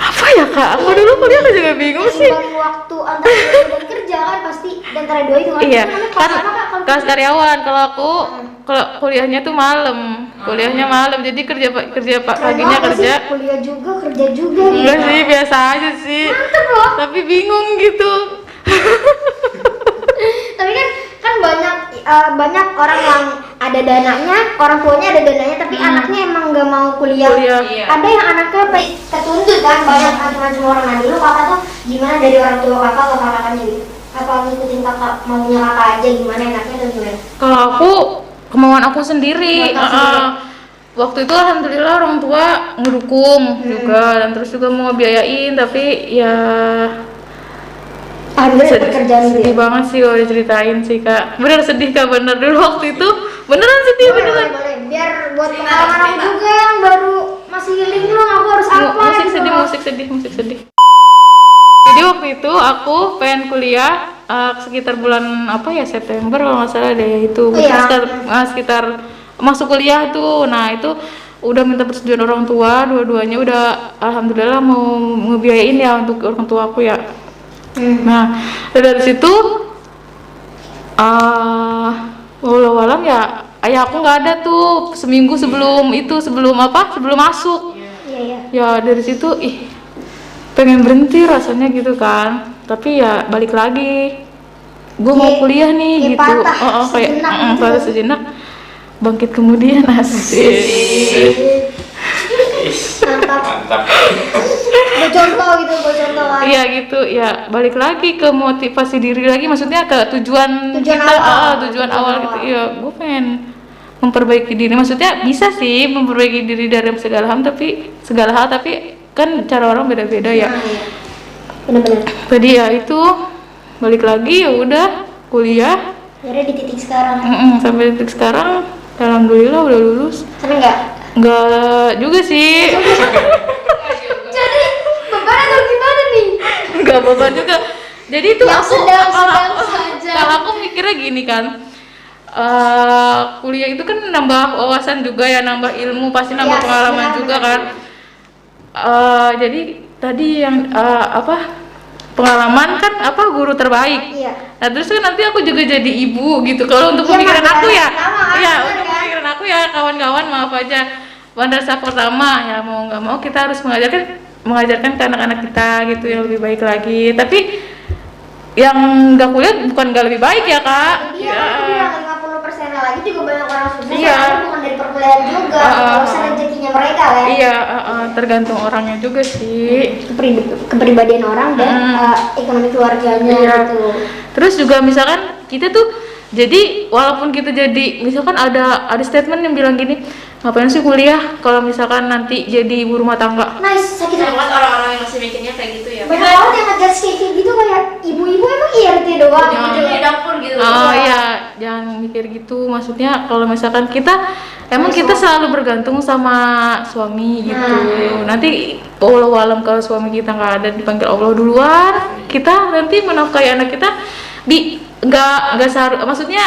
apa ya Kak, aku dulu kuliah juga bingung sih. Bagi waktu antara kuliah dan kerja kan pasti di antara dua itu kan. Iya, Itu namanya kan kelas apa, Kak? Kalau kelas karyawan. Kalau aku kalau kuliahnya tuh malam, kuliahnya malam, jadi kerja keren paginya banget kerja. sih, kuliah juga kerja juga gitu. Enggak sih, biasa aja sih. Mantep loh. Tapi bingung gitu. Tapi kan banyak orang yang ada dananya, orang tuanya ada dananya, tapi anaknya emang nggak mau kuliah. Kuliah. Iya. Ada yang anaknya ketuntut kan, banyak macam-macam orang. Nah dulu kakak tuh gimana dari orang tua kakak ke kakaknya gitu? Apa ngikutin kakak maunya kakak aja, gimana enaknya dan gimana? Kalau aku kemauan aku sendiri. Kemauan sendiri. Waktu itu alhamdulillah orang tua ngedukung juga, dan terus juga mau biayain, tapi ya Alhamdulillah dapat kerjaan gitu sedih ya? banget sih kalau diceritain sih Kak. Bener sedih Kak, bener dulu waktu itu beneran sedih, Boleh, beneran. boleh. Biar buat Cerita, pengalaman aku cerita. juga yang baru masih linglung, aku harus apa musik gitu sedih, loh. musik sedih. Jadi waktu itu aku pengen kuliah sekitar bulan apa ya, September kalau nggak salah deh itu. Oh, iya. Sekitar masuk kuliah tuh. Nah itu udah minta persetujuan orang tua, dua-duanya udah alhamdulillah mau ngebiayain ya untuk orang tua aku ya. Nah dari situ walau-walam ya ayah aku nggak ada tuh seminggu sebelum itu, sebelum masuk. Iya. Ya dari situ pengen berhenti rasanya gitu kan, tapi ya balik lagi. gue mau kuliah nih kayak gitu. patah Kayak sejenak gitu. patah sejenak, bangkit kemudian asik. Mantap. Mantap. Buat contoh gitu, buat contoh kan. Iya gitu ya, balik lagi ke motivasi diri lagi, maksudnya ke tujuan Tujuan kita, awal. tujuan awal gitu. Iya, gue pengen memperbaiki diri, maksudnya bisa sih memperbaiki diri dari segala hal, tapi kan cara orang beda-beda ya. Nah, iya. Bener-bener. Tadi ya itu balik lagi ya udah kuliah, Akhirnya di titik sekarang. sampai detik sekarang, alhamdulillah udah lulus. Seneng nggak? Enggak juga sih. Jadi beban atau gimana nih? Enggak beban juga. Jadi itu Yang aku sedang-sedang saja. kalau aku mikirnya gini kan, kuliah itu kan nambah wawasan juga ya, nambah ilmu, pasti nambah Iya, pengalaman benar, juga benar. kan. Jadi tadi yang pengalaman kan guru terbaik. Iya. Nah terus kan nanti aku juga jadi ibu gitu. Kalau untuk Iya, pemikiran Mbak, aku ya, sama, ya benar untuk kan? pemikiran aku ya kawan-kawan maaf aja. Pada saat pertama ya mau nggak mau kita harus mengajarkan ke anak-anak kita gitu yang lebih baik lagi. Tapi yang nggak kuliah bukan nggak lebih baik ya kak. Iya, aku bilang 50% lagi juga banyak orang sukses. Iya. Karena bukan dari perkuliahan juga, urusan rezekinya mereka kan. Iya, tergantung orangnya juga sih. Kepribadian orang dan ekonomi keluarganya Iya. gitu. Terus juga misalkan kita tuh jadi walaupun kita jadi misalkan ada statement yang bilang gini, ngapain sih kuliah kalau misalkan nanti jadi ibu rumah tangga? Nice, sakit Sayang banget. banget orang-orang yang masih mikirnya kayak gitu ya. Banyak banget yang ngejar kayak gitu kayak ibu-ibu emang IRT doang. Ujung-ujungnya di dapur gitu. Oh iya, jangan mikir gitu. Maksudnya kalau misalkan kita selalu bergantung sama suami gitu. Nanti walau alam kalau suami kita nggak ada, dipanggil Allah duluan, kita nanti menafkahi anak kita maksudnya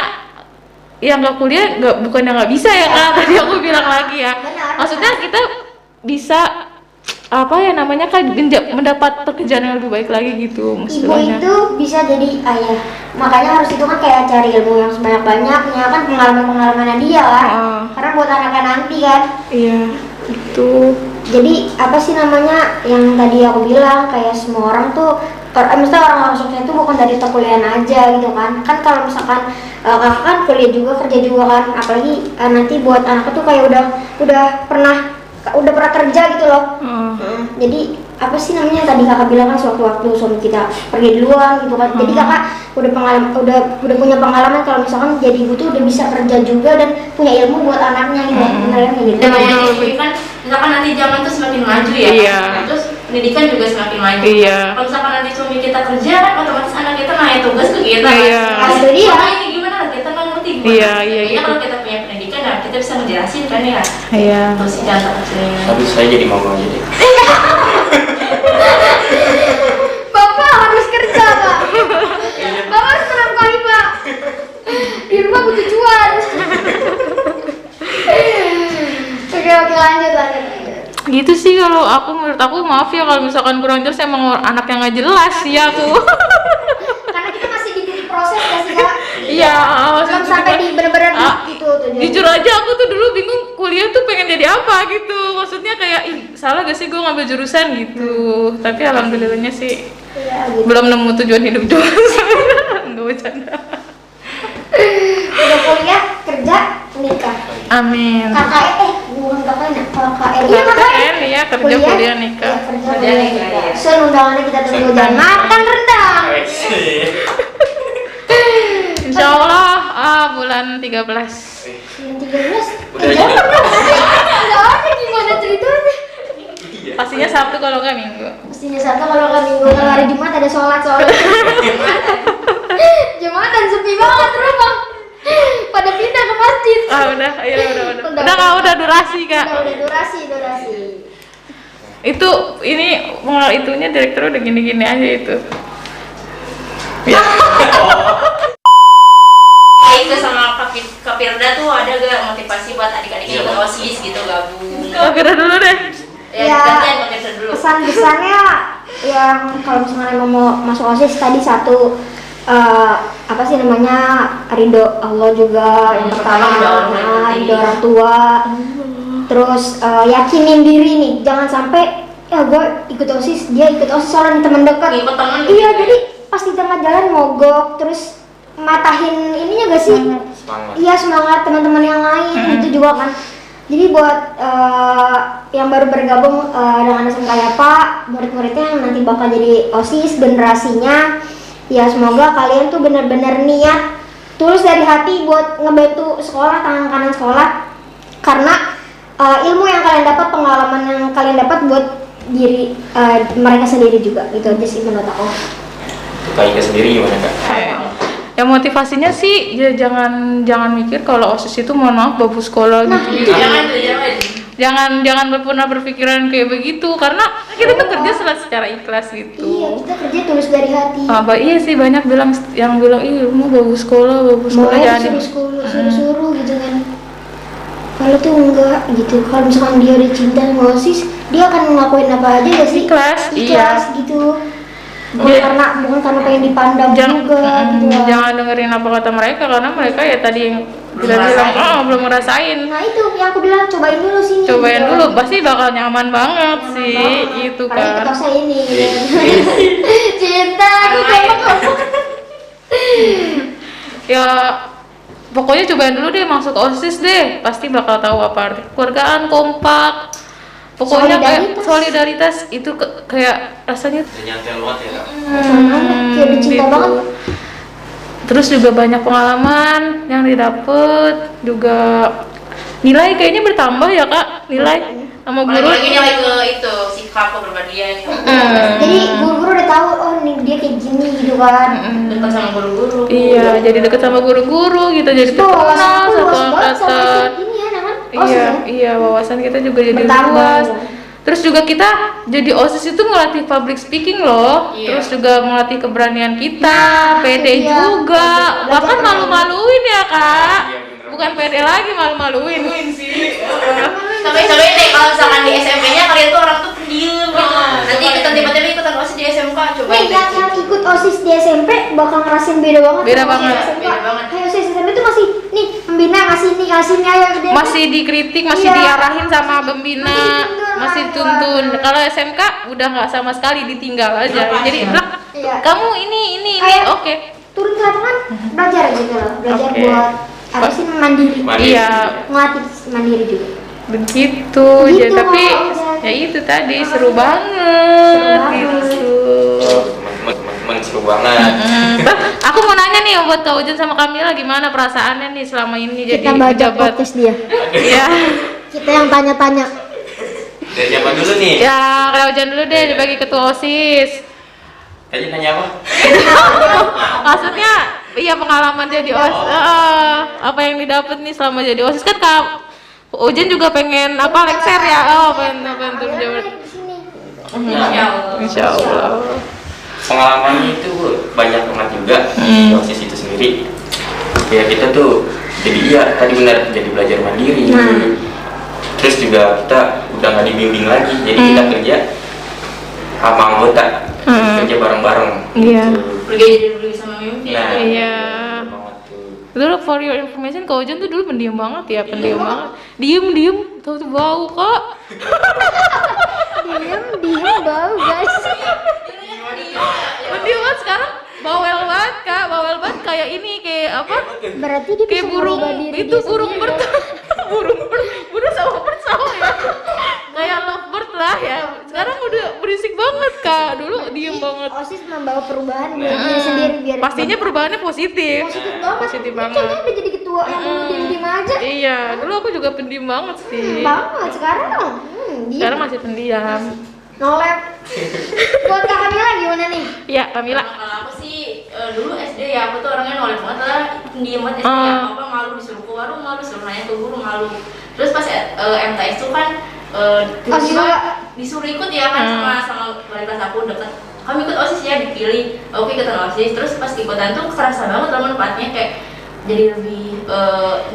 yang nggak kuliah bukan yang nggak bisa ya kan, tadi aku bilang lagi ya. Benar. Maksudnya kita bisa mendapat pekerjaan yang lebih baik lagi gitu Ibu maksudnya. itu bisa jadi ayah. Makanya harus itu kan kayak cari ilmu yang sebanyak-banyaknya kan, pengalaman-pengalamannya dia kan. Karena buat anak-anak nanti kan. Iya, itu. Jadi apa sih namanya yang tadi aku bilang, kayak semua orang tuh misalnya orang-orang sukses itu bukan dari perkuliahan aja gitu kan. Kan kalau misalkan kakak kan kuliah juga, kerja juga kan, apalagi nanti buat anaknya tuh kayak udah pernah kerja gitu loh. Jadi apa sih namanya yang tadi kakak bilang kan, sewaktu-waktu suami kita pergi duluan gitu kan. Jadi kakak udah punya pengalaman kalau misalkan jadi ibu tuh udah bisa kerja juga dan punya ilmu buat anaknya gitu. Bener kan kayak gitu. Dan banyak istri kan, misalkan nanti zaman tuh semakin maju ya. Iya. Nah, terus pendidikan juga semakin maju. Iya. Kalau misalkan nanti suami kita kerja kan otomatis anak kita nanya tugas ke kita. Iya. Kan? Itu dia. Mama ini gimana? Kita nggak ngerti gimana. Iya, Makanya gitu. kalau kita punya pendidikan, nah kita bisa ngejelasin kan ya. Iya. Terus jangan kecilnya. Tapi saya jadi mama aja deh. Bapak harus kerja pak. Bapak harus menafkahi pak. Di rumah butuh cuan. Oke lanjut. Gitu sih kalau menurut aku, maaf ya kalau misalkan kurang jelas, emang anak yang nggak jelas ya aku. Karena kita masih di titik proses ya sih kak. Iya, Belum sampai di bener-bener gitu tuh. Jujur aja aku tuh dulu bingung kuliah tuh pengen jadi apa gitu. Maksudnya kayak salah gak sih gue ngambil jurusan gitu. Tapi alhamdulillahnya sih Iya gitu. belum nemu tujuan hidup dulu. Nggak bercanda. Udah kuliah, kerja, nikah. Amin. KKN bukan KKN, KKN. Iya KKN, iya, kerja, kuliah, nikah. Iya, kerja, Kerja, kuliah, nikah, nikah. iya. Sen undangannya kita tunggu, jangan makan rendang. Insya Allah bulan 13. Bulan 13. Udah aja. Enggak ada gimana ceritanya. Pastinya Sabtu kalau nggak Minggu. Mestinya Sabtu kalau nggak Minggu, kalau hari Jumat ada sholat soalnya. Jumatan sepi banget rumah. Pada pindah ke masjid. Udah, iya udah durasi kak. Udah durasi. Itu itunya direktur udah gini-gini aja itu. Ya. Itu sama Kak Firda tuh ada gak motivasi buat adik-adiknya ikut OSIS gitu gabung? Kira dulu deh. Ya, gantian Kak Firda dulu. Pesan-pesannya yang kalau misalnya emang mau masuk OSIS tadi satu, apa sih namanya, ridho Allah juga yang pertama, ridho orang tua. Terus yakinin diri nih, jangan sampai ya gue ikut OSIS, dia ikut OSIS soalnya teman dekat. Ikut temen Iya, gitu. jadi pas di tengah jalan mogok, terus matahin ininya gak sih? Semangat. Iya, semangat teman-teman yang lain itu juga kan. Jadi buat yang baru bergabung dengan SMK Yapa, murid-muridnya yang nanti bakal jadi OSIS generasinya, ya semoga kalian tuh benar-benar niat tulus dari hati buat ngebantu sekolah, tangan kanan sekolah, karena ilmu yang kalian dapat, pengalaman yang kalian dapat buat diri mereka sendiri juga. Itu aja sih menurut aku. Kak Ika sendiri gimana Kak? Ya motivasinya sih ya jangan mikir kalau OSIS itu mohon maaf babu sekolah gitu. Jangan pernah berpikiran kayak begitu, karena kita tuh kerja secara ikhlas gitu. Iya, kita kerja tulus dari hati. Iya sih, banyak yang bilang ih mau bagus sekolah Mulai jangan. suruh gitu kan. Kalau tuh enggak gitu. Kalau misalkan dia udah cinta sama OSIS, dia akan ngelakuin apa aja ya sih? Ikhlas, iya. Gitu. Bukan karena pengen dipandang juga gitu. Jangan dengerin apa kata mereka, karena mereka ya tadi yang bilang belum ngerasain. Nah itu yang aku bilang, cobain dulu sini. Cobain dulu, pasti bakal nyaman banget sih, itu Apalagi kan. ketok saya ini. Cinta aku Ya pokoknya cobain dulu deh masuk OSIS deh, pasti bakal tahu apa arti kekeluargaan, kompak. Pokoknya kayak solidaritas itu kayak rasanya Nyantai luat ya Kak? kayak udah cinta banget. Terus juga banyak pengalaman yang didapet, juga nilai kayaknya bertambah ya Kak, nilai sama guru. Lagi nilai ke itu sikap kepribadian. Jadi guru-guru udah tahu, oh nih dia kayak gini gitu kan. Dekat sama guru-guru. Iya, jadi deket sama guru-guru gitu, jadi terkenal satu angkatan. Ini ya namanya. Iya, wawasan kita juga jadi Bertambah. luas. Terus juga kita jadi OSIS itu melatih public speaking loh. Iya. Terus juga melatih keberanian kita, Nah, pede iya. juga. Belajar Bahkan berani. malu-maluin ya Kak. Iya, bener. Bukan pede lagi, malu-maluin sih. Sampai deh kalau misalkan di SMP-nya kalian tuh orang tuh pendiam gitu. Nanti tiba-tiba ikutan OSIS di SMK, coba Nih yang ikut OSIS di SMP bakal ngerasain beda banget. Beda sama banget. OSIS SMK. Beda banget. Kayak OSIS SMP tuh masih nih pembina ngasih ini ayo gede. Masih dikritik, masih Iya. diarahin sama pembina, Masih masih dituntun. dituntun. Kalau SMK udah nggak sama sekali, ditinggal aja. Jadi blak, Iya. kamu ini, Kayak oke. turun ke lapangan belajar gitu loh. Belajar Oke. buat apa sih mandiri. Mandiri. Iya, Ngelatih mandiri juga. begitu ya, Begitu, tapi Kak. ya itu tadi seru banget gitu. Oh, teman-teman seru banget. Aku mau nanya nih buat Kak Ujan sama Kamila, gimana perasaannya nih selama ini jadi Kita baca pejabat? podcast dia. Iya. Kita yang tanya-tanya. Dari zaman dulu nih. Ya, Kak Ujan dulu deh dibagi ketua OSIS. Tadi nanya apa? Maksudnya iya pengalaman jadi OSIS. Apa yang didapat nih selama jadi OSIS, kan Kak Ujan juga pengen apa lengser ya? Pengen turun jabatan. Di sini. Insya Allah. Pengalamannya itu banyak banget juga di OSIS itu sendiri. Ya kita tuh jadi iya tadi benar, jadi belajar mandiri. Terus juga kita udah nggak dibimbing lagi, jadi kita kerja sama anggota, kerja bareng-bareng. Iya. Pergi sama mimpi. Nah, Iya. banget tuh. Dulu for your information, Kak Ujan tuh dulu pendiam banget ya, pendiam banget. Diem, tahu tuh bau Kak. Diam bau guys. Pendiam banget, sekarang bawel banget Kak, bawel banget kayak ini, kayak apa? Berarti dia Kayak bisa burung merubah diri itu dia burung sendiri bird, dong. burung sama bird sama ya. Kayak lovebird lah ya. Sekarang udah berisik banget Kak. Dulu diem banget. OSIS membawa perubahan buat diri sendiri biar Pastinya perubahannya positif. positif banget. Positif Ini banget. contohnya udah jadi ketua yang diem-diem aja. Iya, dulu aku juga pendiam banget sih. Banget sekarang diem. Sekarang masih pendiam. Nolep. Buat Kak Kamila gimana nih? Iya, Kamila. Kalau aku sih dulu SD ya, aku tuh orangnya nolak banget lah, pendiam banget SD ya, apa malu disuruh ke warung malu, disuruh nanya ke guru malu. Terus pas MTS tuh kan OSIS juga. disuruh ikut ya kan sama wali kelas aku deket. Kamu ikut OSIS ya, dipilih. Oke, ikutan OSIS. Terus pas ikutan tuh kerasa banget lah manfaatnya, kayak jadi lebih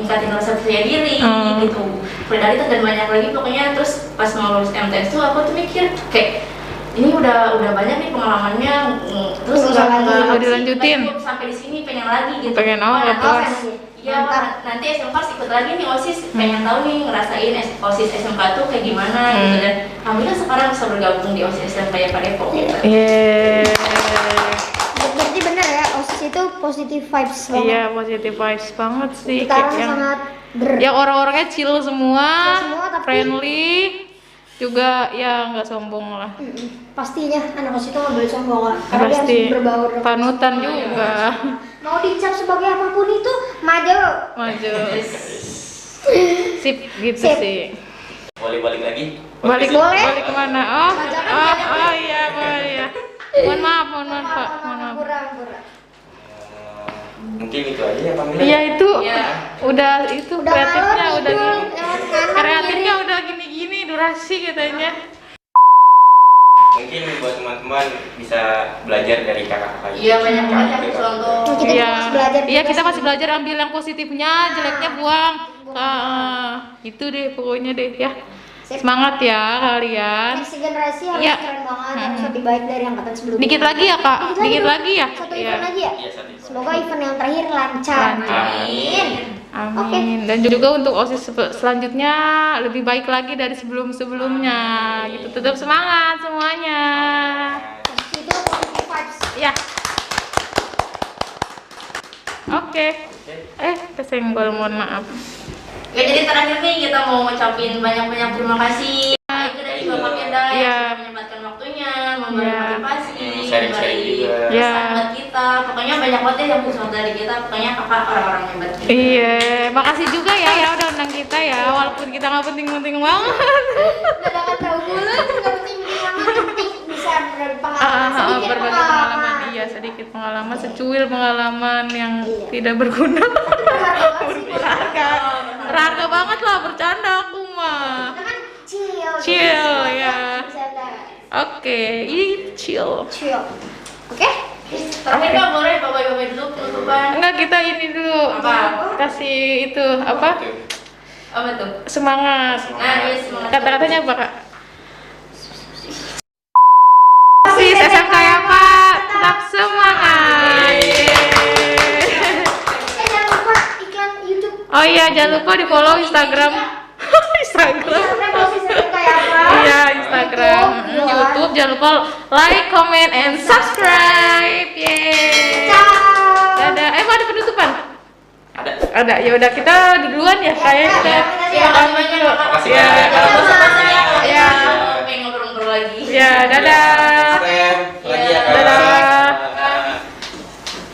ningkatin rasa percaya diri gitu, solidaritas dan banyak lagi pokoknya. Terus pas mau lulus MTS tuh aku tuh mikir kayak ini udah banyak nih pengalamannya, terus Nggak dilanjutin. cukup sampai di sini, pengen lagi gitu. Pengen Wah, nggak nanti puas. Iya, nanti SMK harus ikut lagi nih OSIS, pengen tahu nih ngerasain OSIS SMK tuh kayak gimana gitu. Dan alhamdulillah sekarang bisa bergabung di OSIS SMK ya Pak Depok gitu. Yeay. Berarti benar ya, OSIS itu positive vibes banget. Iya, positive vibes banget sih. Sekarang Kayak sangat yang orang-orangnya chill semua, Chill semua, tapi- friendly, juga ya nggak sombong lah. pastinya anak kos itu nggak boleh sombong lah, karena dia Pasti harus berbaur. panutan juga. Mau dicap sebagai apapun itu maju. Maju. Sip gitu Sip. sih. Boleh balik lagi? Balik Boleh. balik kemana? Oh, oh iya, boleh ya. Mohon maaf Pak. Mohon maaf. Kurang. Mungkin itu aja ya Pamela. Iya itu Iya. udah itu Udah kreatifnya ngalor udah ngidul, gini. lewat kanan, Kreatifnya kiri. udah gini-gini durasi katanya. Mungkin buat teman-teman bisa belajar dari kakak-kakak. Iya, banyak banget yang bisa untuk Kita Iya, masih belajar iya juga kita sih. masih belajar ambil yang positifnya, jeleknya buang. Itu deh pokoknya deh ya. Sip. Semangat ya kalian. Next generasi harus Iya. keren banget, harus lebih baik dari angkatan sebelumnya. Dikit lagi ya kak, dikit lagi ya. Satu Iya. event lagi ya. Iya, satu event. Semoga event yang terakhir lancar. Lancar. Amin. Amin. Dan juga untuk OSIS selanjutnya lebih baik lagi dari sebelum-sebelumnya. Gitu. Tetap semangat semuanya. Itu positive vibes. Ya. Oke. Kesenggol, mohon maaf. Ya, jadi terakhir nih kita mau ngucapin banyak-banyak terima kasih. Itu dari Bapak Firda Iya. yang sudah menyempatkan waktunya, memberi Iya. motivasi, Sharing-sharing memberi juga. Iya. pesan buat kita. Pokoknya banyak banget deh yang support dari kita. Pokoknya kakak orang-orang hebat kita. Iya, makasih juga ya udah undang kita ya, walaupun kita nggak penting-penting banget. Udah gak tahu bulan, nggak penting amat, yang penting bisa berbagi pengalaman sedikit Berbagi pengalaman, iya sedikit pengalaman, secuil pengalaman yang tidak berguna. Berharga banget lah, bercanda aku mah. Kita kan chill. Chill, ya. Bercanda. Oke, ini chill. Chill. Oke? Terakhir Kak, boleh bapak-bapak dulu penutupan. Enggak, kita ini dulu. Apa? Kasih itu apa? Apa tuh? Semangat. Nah, iya, semangat. Kata-katanya apa kak? Sis SMK ya Pak, tetap semangat. Jangan lupa iklan YouTube. Oh iya, jangan lupa di follow Instagram. Instagram. Iya, Instagram, YouTube. Jangan lupa like, comment, and subscribe. Yeay. Dadah. Ada penutupan? Ada. Ya udah kita duluan ya. Kayak kita Terima kasih banyak Kak. Makasih Ya, banyak. kalau Makasih Ya. pengen ngobrol-ngobrol lagi. Ya, dadah. Lagi ya Kak. Dadah.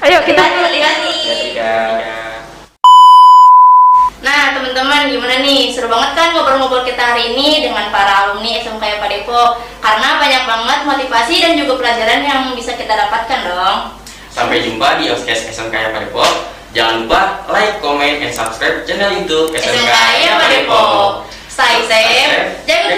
Ayo kita. lihat nih. Nah teman-teman, gimana nih? Seru banget kan ngobrol-ngobrol kita hari ini dengan para alumni SMK Yapa Depok. Karena banyak banget motivasi dan juga pelajaran yang bisa kita dapatkan dong. Sampai jumpa di Oskes SMK Yapa Depok. Jangan lupa like, comment, and subscribe channel YouTube SMK SMK Yapa Depok. Stay safe, jaga